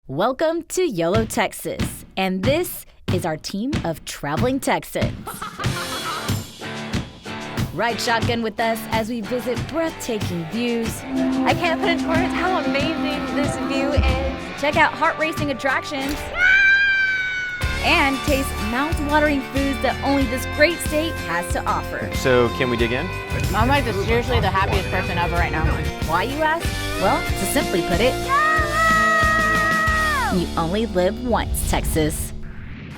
Welcome to Yolo, Texas, and this is our team of traveling Texans. Ride shotgun with us as we visit breathtaking views. I can't put into words how amazing this view is. Check out heart-racing attractions. And taste mouth-watering foods that only this great state has to offer. So, can we dig in? I'm like seriously the happiest person ever right now. Why, you ask? Well, to simply put it, you only live once, Texas.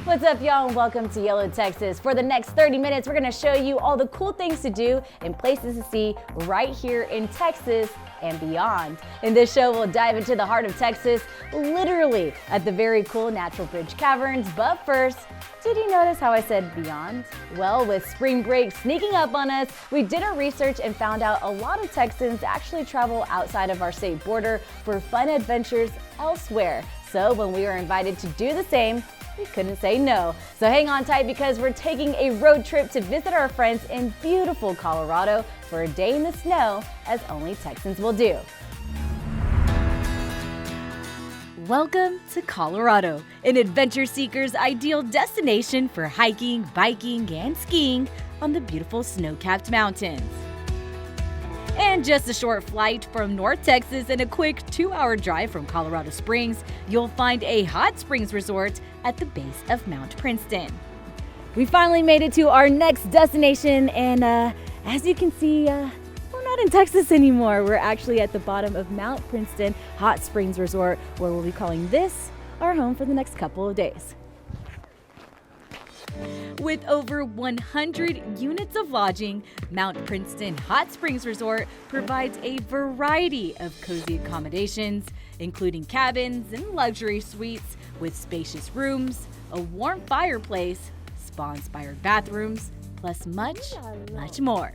What's up, y'all, and welcome to Yolo, Texas. For the next 30 minutes, we're gonna show you all the cool things to do and places to see right here in Texas and beyond. In this show, we'll dive into the heart of Texas, literally at the very cool Natural Bridge Caverns. But first, did you notice how I said beyond? Well, with spring break sneaking up on us, we did our research and found out a lot of Texans actually travel outside of our state border for fun adventures elsewhere. So when we were invited to do the same, we couldn't say no. So hang on tight because we're taking a road trip to visit our friends in beautiful Colorado for a day in the snow, as only Texans will do. Welcome to Colorado, an adventure seeker's ideal destination for hiking, biking, and skiing on the beautiful snow-capped mountains. And just a short flight from North Texas and a quick 2-hour drive from Colorado Springs, you'll find a hot springs resort at the base of Mount Princeton. We finally made it to our next destination, and as you can see, we're not in Texas anymore. We're actually at the bottom of Mount Princeton Hot Springs Resort, where we'll be calling this our home for the next couple of days. With over 100 units of lodging, Mount Princeton Hot Springs Resort provides a variety of cozy accommodations, including cabins and luxury suites with spacious rooms, a warm fireplace, spa-inspired bathrooms, plus much more.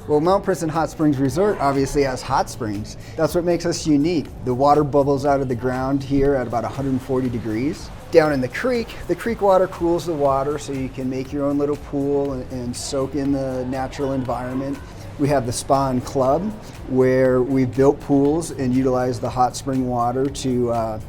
Well, Mount Princeton Hot Springs Resort obviously has hot springs. That's what makes us unique. The water bubbles out of the ground here at about 140 degrees. Down in the creek water cools the water so you can make your own little pool and soak in the natural environment. We have the Spa and Club, where we've built pools and utilize the hot spring water for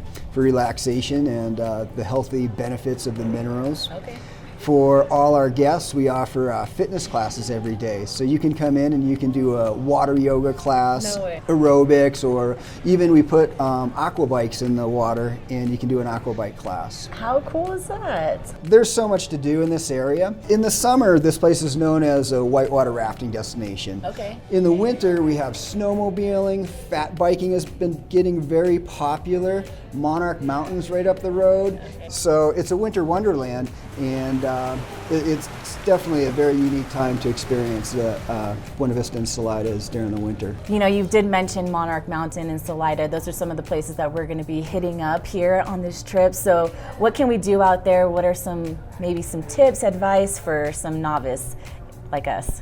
relaxation and the healthy benefits of the minerals. Okay. For all our guests, we offer fitness classes every day. So you can come in and you can do a water yoga class, aerobics, or even we put aqua bikes in the water and you can do an aqua bike class. How cool is that? There's so much to do in this area. In the summer, this place is known as a whitewater rafting destination. Okay. In the winter, we have snowmobiling, fat biking has been getting very popular. Monarch Mountains right up the road. So it's a winter wonderland, and it's definitely a very unique time to experience Buena Vista and Salida during the winter. You know, you did mention Monarch Mountain and Salida. Those are some of the places that we're going to be hitting up here on this trip. So what can we do out there? What are maybe some tips, advice for some novice like us?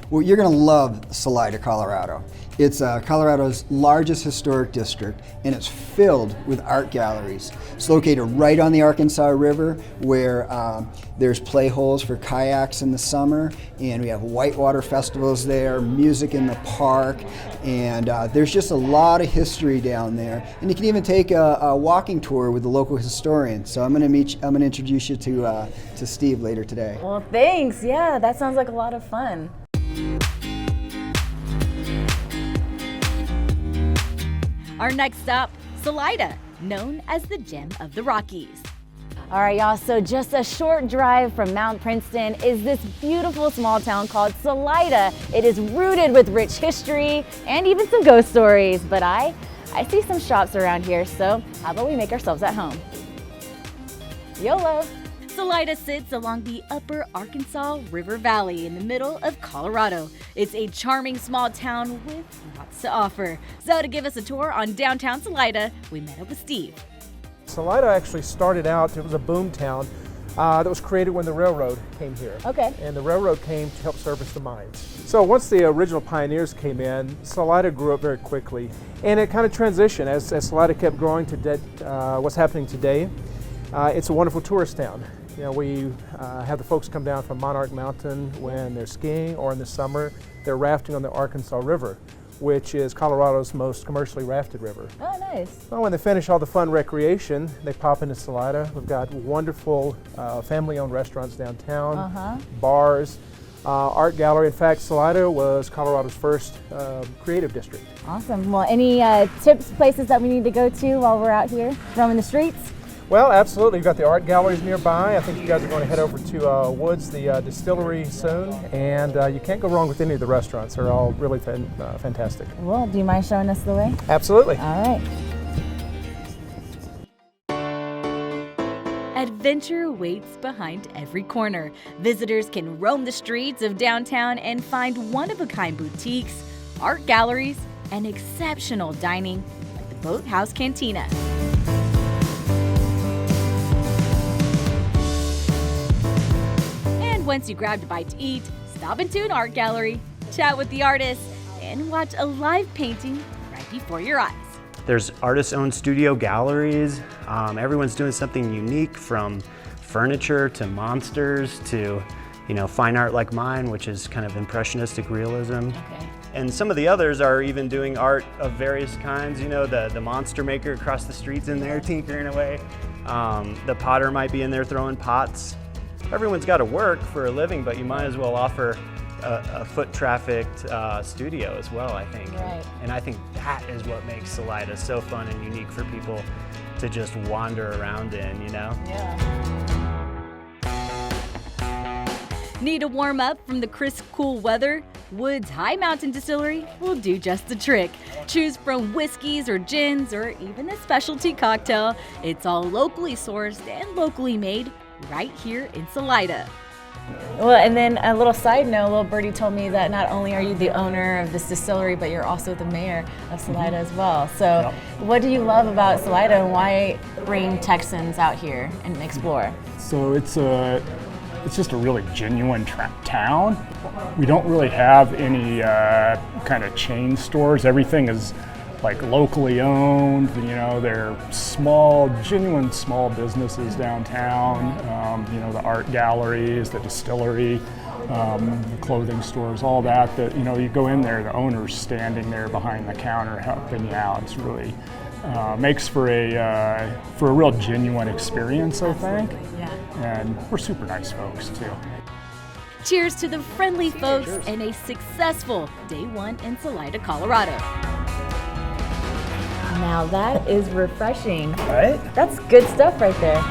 Well, you're going to love Salida, Colorado. It's Colorado's largest historic district, and it's filled with art galleries. It's located right on the Arkansas River, where there's play holes for kayaks in the summer, and we have whitewater festivals there, music in the park, and there's just a lot of history down there. And you can even take a walking tour with the local historian. So I'm going to introduce you to Steve later today. Well, thanks. Yeah, that sounds like a lot of fun. Our next stop, Salida, known as the Gem of the Rockies. All right, y'all, so just a short drive from Mount Princeton is this beautiful small town called Salida. It is rooted with rich history and even some ghost stories, but I see some shops around here, so how about we make ourselves at home? YOLO! Salida sits along the upper Arkansas River Valley in the middle of Colorado. It's a charming small town with lots to offer. So to give us a tour on downtown Salida, we met up with Steve. Salida actually started out, it was a boom town that was created when the railroad came here. Okay. And the railroad came to help service the mines. So once the original pioneers came in, Salida grew up very quickly. And it kind of transitioned as Salida kept growing to what's happening today. It's a wonderful tourist town. You know, we have the folks come down from Monarch Mountain when they're skiing, or in the summer they're rafting on the Arkansas River. which is Colorado's most commercially rafted river. Oh, nice. Well, when they finish all the fun recreation, they pop into Salida. We've got wonderful family-owned restaurants downtown, bars, art gallery. In fact, Salida was Colorado's first creative district. Awesome. Well, any tips, places that we need to go to while we're out here roaming the streets? Well, absolutely. You've got the art galleries nearby. I think you guys are going to head over to Woods, the distillery soon, and you can't go wrong with any of the restaurants. They're all really fantastic. Well, do you mind showing us the way? Absolutely. All right. Adventure waits behind every corner. Visitors can roam the streets of downtown and find one-of-a-kind boutiques, art galleries, and exceptional dining like the Boathouse Cantina. And once you grabbed a bite to eat, stop into an art gallery, chat with the artists, and watch a live painting right before your eyes. There's artist-owned studio galleries. Everyone's doing something unique, from furniture to monsters to, fine art like mine, which is kind of impressionistic realism. Okay. And some of the others are even doing art of various kinds. The monster maker across the street's in there tinkering away. The potter might be in there throwing pots. Everyone's got to work for a living, but you might as well offer a foot-trafficked studio as well, I think. Right. And I think that is what makes Salida so fun and unique for people to just wander around in, Yeah. Need a warm up from the crisp, cool weather? Woods High Mountain Distillery will do just the trick. Choose from whiskeys or gins or even a specialty cocktail. It's all locally sourced and locally made right here in Salida. Well, and then a little side note, little birdie told me that not only are you the owner of this distillery, but you're also the mayor of Salida as well. So what do you love about Salida, and why bring Texans out here and explore? So it's just a really genuine town. We don't really have any kind of chain stores. Everything is like locally owned. They're genuine small businesses downtown. The art galleries, the distillery, the clothing stores, all that. You go in there, the owner's standing there behind the counter helping you out. It's really makes for a real genuine experience, I think. Yeah. And we're super nice folks too. Cheers to the friendly folks and a successful day one in Salida, Colorado. Now that is refreshing. Right? That's good stuff right there.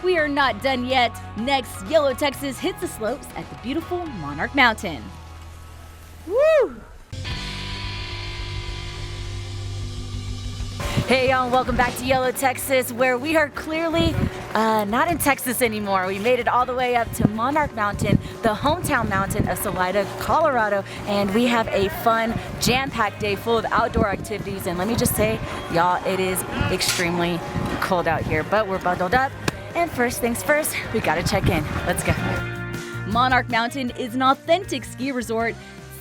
We are not done yet. Next, Yolo, Texas hits the slopes at the beautiful Monarch Mountain. Woo! Hey y'all, welcome back to Yolo, Texas, where we are clearly not in Texas anymore. We made it all the way up to Monarch Mountain, the hometown mountain of Salida, Colorado, and we have a fun, jam-packed day full of outdoor activities. And let me just say, y'all, it is extremely cold out here, but we're bundled up. And first things first, we gotta check in. Let's go. Monarch Mountain is an authentic ski resort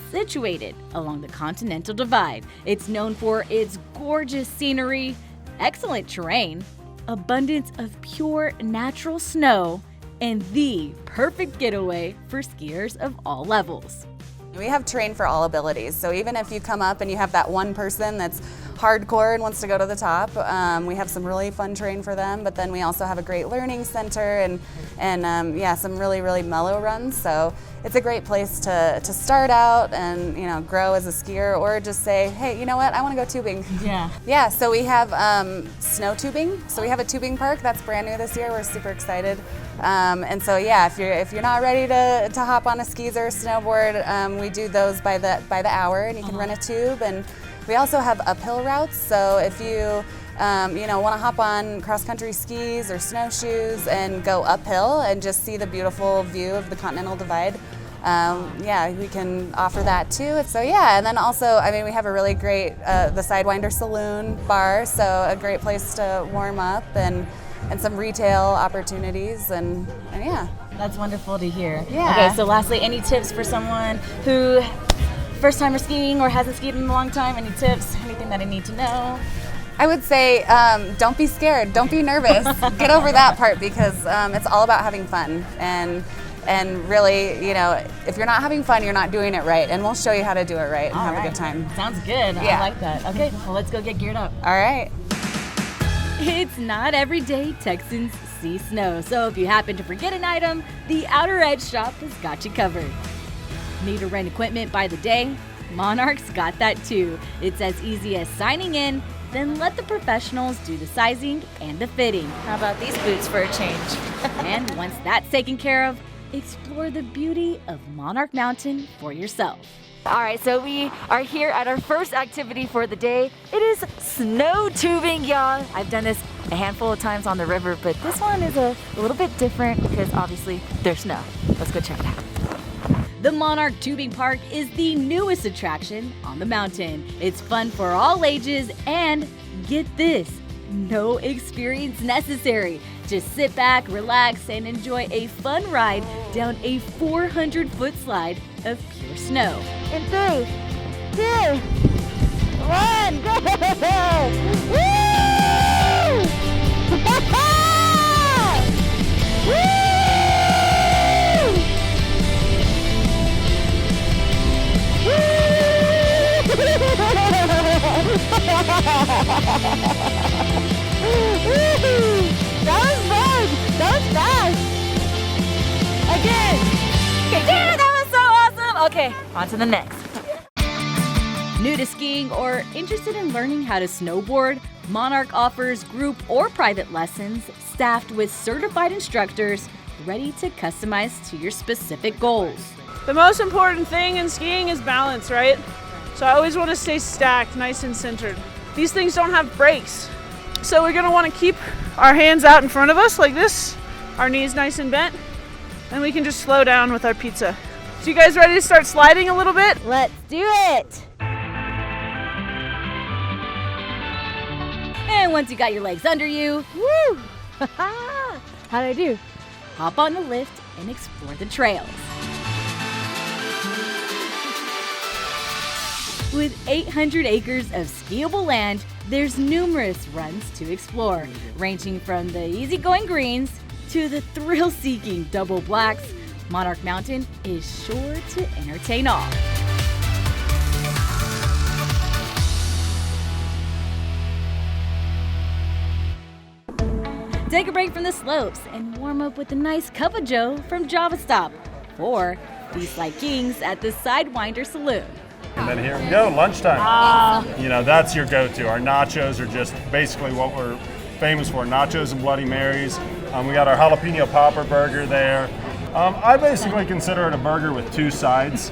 situated along the Continental Divide. It's known for its gorgeous scenery, excellent terrain, abundance of pure natural snow, and the perfect getaway for skiers of all levels. We have terrain for all abilities, so even if you come up and you have that one person that's hardcore and wants to go to the top, we have some really fun terrain for them, but then we also have a great learning center and some really mellow runs, so it's a great place to start out and grow as a skier, or just say, hey, you know what, I want to go tubing. Yeah, so we have snow tubing, so we have a tubing park that's brand new this year. We're super excited. And so if you're not ready to hop on a skis or a snowboard, we do those by the hour, and you can rent a tube. And we also have uphill routes, so if you want to hop on cross-country skis or snowshoes and go uphill and just see the beautiful view of the Continental Divide, we can offer that too. So and then also, we have a really great the Sidewinder Saloon bar, so a great place to warm up and some retail opportunities, and That's wonderful to hear. Yeah. Okay, so lastly, any tips for someone who first timer skiing or hasn't skied in a long time? Any tips? Anything that I need to know? I would say don't be scared, don't be nervous. Get over that part because it's all about having fun. And really, you know, if you're not having fun, you're not doing it right. And we'll show you how to do it right and have a good time. Sounds good. Yeah. I like that. Okay, well, let's go get geared up. All right. It's not every day Texans see snow, so if you happen to forget an item, the Outer Edge shop has got you covered. Need to rent equipment by the day? Monarch's got that too. It's as easy as signing in, then let the professionals do the sizing and the fitting. How about these boots for a change? And once that's taken care of, explore the beauty of Monarch Mountain for yourself. All right, so we are here at our first activity for the day. It is snow tubing, y'all. I've done this a handful of times on the river, but this one is a little bit different because obviously there's snow. Let's go check it out. The Monarch Tubing Park is the newest attraction on the mountain. It's fun for all ages and, get this, no experience necessary. Just sit back, relax, and enjoy a fun ride down a 400-foot slide of pure snow. In 3, 2, 1, go! Woo! Woo! That was fun! That was fast! Again! Okay, yeah, that was so awesome! Okay, on to the next. New to skiing or interested in learning how to snowboard, Monarch offers group or private lessons staffed with certified instructors ready to customize to your specific goals. The most important thing in skiing is balance, right? So I always want to stay stacked, nice and centered. These things don't have brakes. So we're gonna want to keep our hands out in front of us like this, our knees nice and bent, and we can just slow down with our pizza. So you guys ready to start sliding a little bit? Let's do it! And once you got your legs under you, Woo! How'd I do? hop on the lift and explore the trails. With 800 acres of skiable land, there's numerous runs to explore, ranging from the easygoing greens to the thrill-seeking double blacks. Monarch Mountain is sure to entertain all. Take a break from the slopes and warm up with a nice cup of joe from Java Stop, or feast like kings at the Sidewinder Saloon. And then here we go, lunchtime. You know, that's your go-to. Our nachos are just basically what we're famous for, nachos and Bloody Marys. We got our jalapeno popper burger there. I basically consider it a burger with two sides.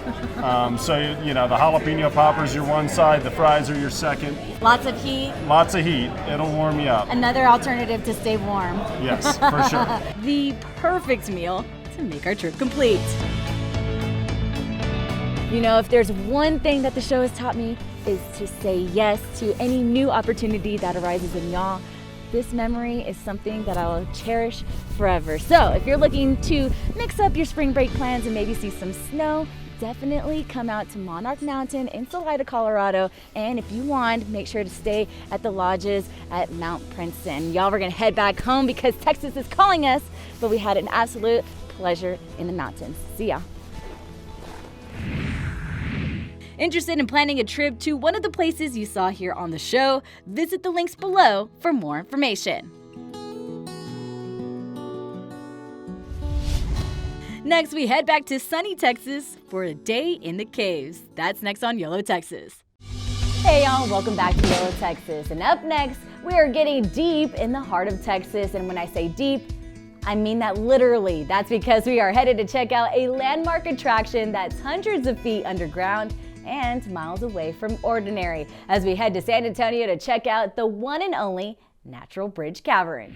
So, you know, the jalapeno popper's your one side, the fries are your second. Lots of heat. Lots of heat. It'll warm you up. Another alternative to stay warm. Yes, for sure. The perfect meal to make our trip complete. You know, if there's one thing that the show has taught me is to say yes to any new opportunity that arises in y'all. This memory is something that I'll cherish forever. So if you're looking to mix up your spring break plans and maybe see some snow, definitely come out to Monarch Mountain in Salida, Colorado. And if you want, make sure to stay at the lodges at Mount Princeton. Y'all, we're gonna head back home because Texas is calling us, but we had an absolute pleasure in the mountains. See ya. Interested in planning a trip to one of the places you saw here on the show? Visit the links below for more information. Next, we head back to sunny Texas for a day in the caves. That's next on Yolo, Texas. Hey y'all, welcome back to Yolo, Texas. And up next, we are getting deep in the heart of Texas. And when I say deep, I mean that literally. That's because we are headed to check out a landmark attraction that's hundreds of feet underground and miles away from ordinary, as we head to San Antonio to check out the one and only Natural Bridge Caverns.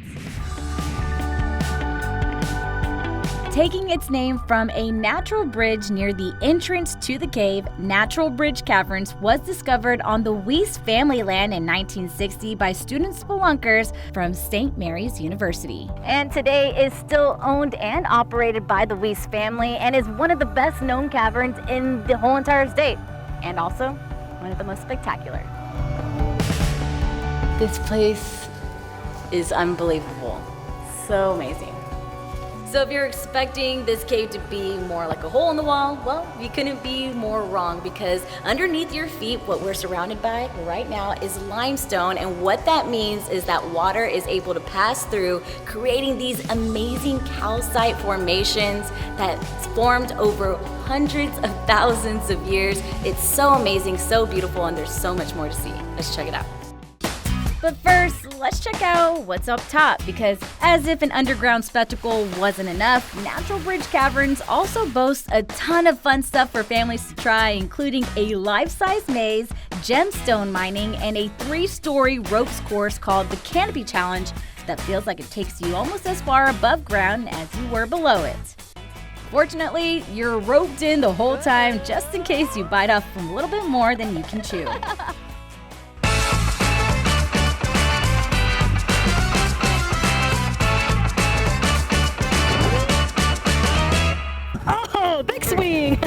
Taking its name from a natural bridge near the entrance to the cave, Natural Bridge Caverns was discovered on the Weiss family land in 1960 by student spelunkers from St. Mary's University. And today is still owned and operated by the Weiss family and is one of the best known caverns in the whole entire state, and also one of the most spectacular. This place is unbelievable. So amazing. So if you're expecting this cave to be more like a hole in the wall, well, you couldn't be more wrong, because underneath your feet, what we're surrounded by right now is limestone. And what that means is that water is able to pass through, creating these amazing calcite formations that's formed over hundreds of thousands of years. It's so amazing, so beautiful, and there's so much more to see. Let's check it out. But first, let's check out what's up top, because as if an underground spectacle wasn't enough, Natural Bridge Caverns also boasts a ton of fun stuff for families to try, including a life-size maze, gemstone mining, and a 3-story ropes course called the Canopy Challenge that feels like it takes you almost as far above ground as you were below it. Fortunately, you're roped in the whole time just in case you bite off a little bit more than you can chew. Big swing!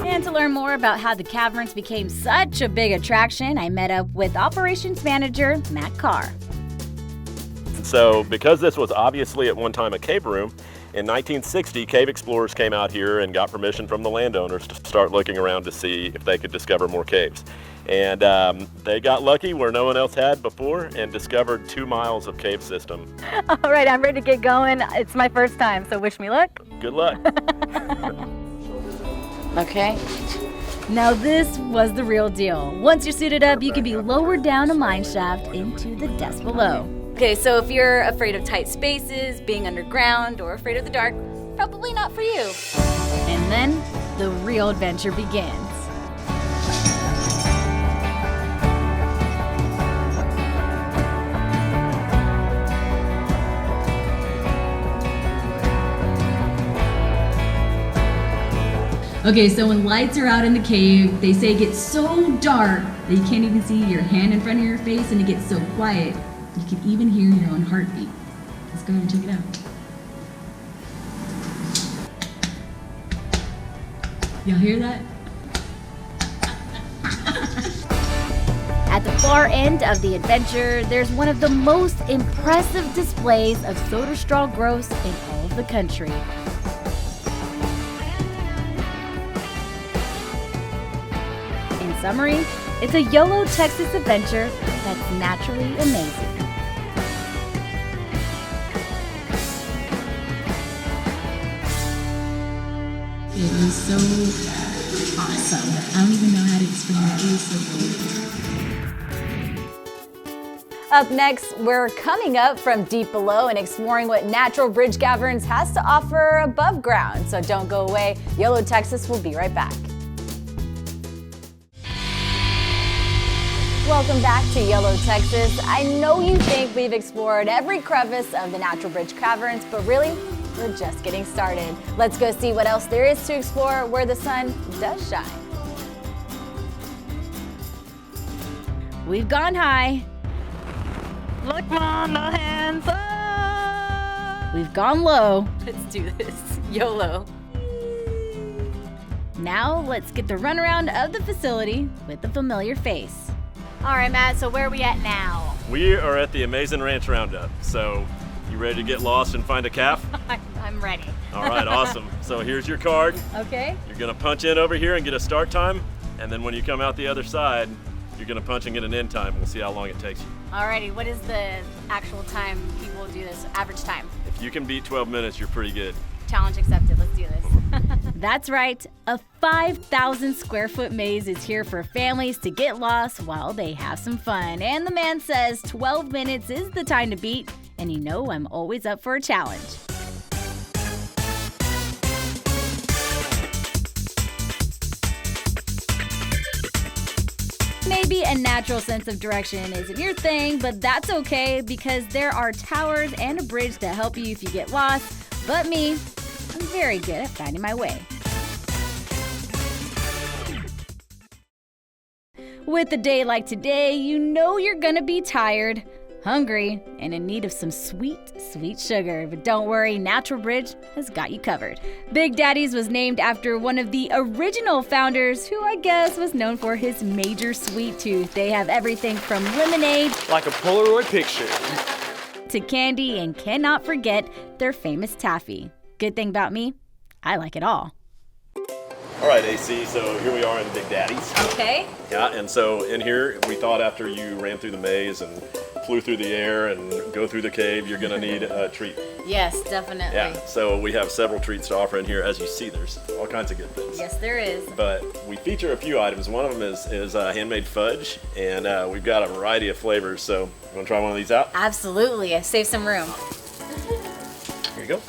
And to learn more about how the Caverns became such a big attraction, I met up with operations manager Matt Carr. So because this was obviously at one time a cave room, in 1960 cave explorers came out here and got permission from the landowners to start looking around to see if they could discover more caves. And they got lucky where no one else had before and discovered 2 miles of cave system. All right, I'm ready to get going. It's my first time, so wish me luck. Good luck. Okay. Now this was the real deal. Once you're suited up, you can be lowered down a mine shaft into the depths below. Okay, so if you're afraid of tight spaces, being underground, or afraid of the dark, probably not for you. And then the real adventure begins. Okay, so when lights are out in the cave, they say it gets so dark that you can't even see your hand in front of your face, and it gets so quiet you can even hear your own heartbeat. Let's go ahead and check it out. Y'all hear that? At the far end of the adventure, there's one of the most impressive displays of soda straw growth in all of the country. In summary, it's a Yolo, Texas adventure that's naturally amazing. It was so awesome. I don't even know how to explain it. It was so cool. Up next, we're coming up from deep below and exploring what Natural Bridge Caverns has to offer above ground. So don't go away. Yolo, Texas will be right back. Welcome back to Yolo, Texas. I know you think we've explored every crevice of the Natural Bridge Caverns, but really, we're just getting started. Let's go see what else there is to explore where the sun does shine. We've gone high. Look, Mom, no hands up! We've gone low. Let's do this. YOLO. Now let's get the runaround of the facility with a familiar face. All right, Matt, so where are we at now? We are at the Amazing Ranch Roundup. So you ready to get lost and find a calf? I'm ready. All right, awesome. So here's your card. Okay. You're gonna punch in over here and get a start time. And then when you come out the other side, you're gonna punch and get an end time. We'll see how long it takes you. Alrighty, what is the actual time people do this, average time? If you can beat 12 minutes, you're pretty good. Challenge accepted, let's do this. That's right, a 5,000 square foot maze is here for families to get lost while they have some fun. And the man says 12 minutes is the time to beat, and you know I'm always up for a challenge. Maybe a natural sense of direction isn't your thing, but that's okay because there are towers and a bridge that help you if you get lost. But me, I'm very good at finding my way. With a day like today, you know you're gonna be tired. hungry, and in need of some sweet, sweet sugar. But don't worry, Natural Bridge has got you covered. Big Daddy's was named after one of the original founders, who I guess was known for his major sweet tooth. They have everything from lemonade like a Polaroid picture to candy, and cannot forget their famous taffy. Good thing about me, I like it all. All right, AC, so here we are in Big Daddy's. Okay. Yeah, and so in here, we thought after you ran through the maze and flew through the air and go through the cave, you're gonna need a treat. Yes, definitely. Yeah, so we have several treats to offer in here. As you see, there's all kinds of good things. Yes, there is. But we feature a few items. One of them is handmade fudge, and we've got a variety of flavors. So you wanna try one of these out? Absolutely, save some room. Here you go.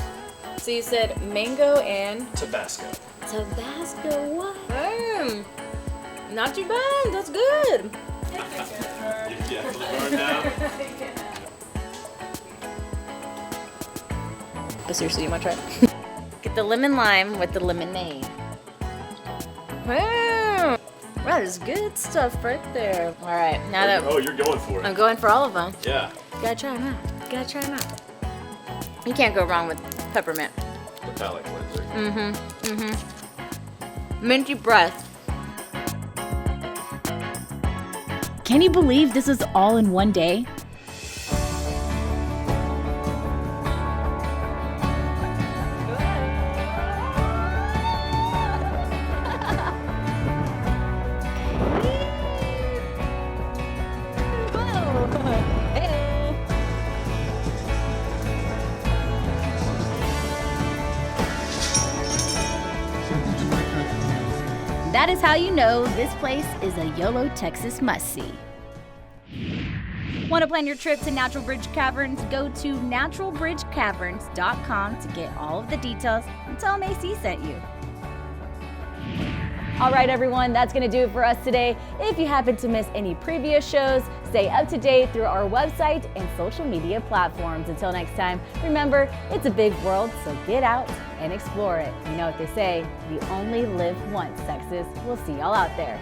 So you said mango and Tabasco. Tabasco, what? Not too bad, that's good. But seriously, you want to try it? Get the lemon lime with the lemonade. That is good stuff right there. All right, now that Oh, you're going for it. I'm going for all of them. Yeah. Gotta try them out. Gotta try them out. You can't go wrong with peppermint. The palate cleanser. Minty breath. Can you believe this is all in one day? That is how you know this place is a Yolo, Texas must-see. Want to plan your trip to Natural Bridge Caverns? Go to naturalbridgecaverns.com to get all of the details and tell them AC sent you. All right, everyone, that's going to do it for us today. If you happen to miss any previous shows, stay up to date through our website and social media platforms. Until next time, remember, it's a big world, so get out and explore it. You know what they say, you only live once, Texas. We'll see y'all out there.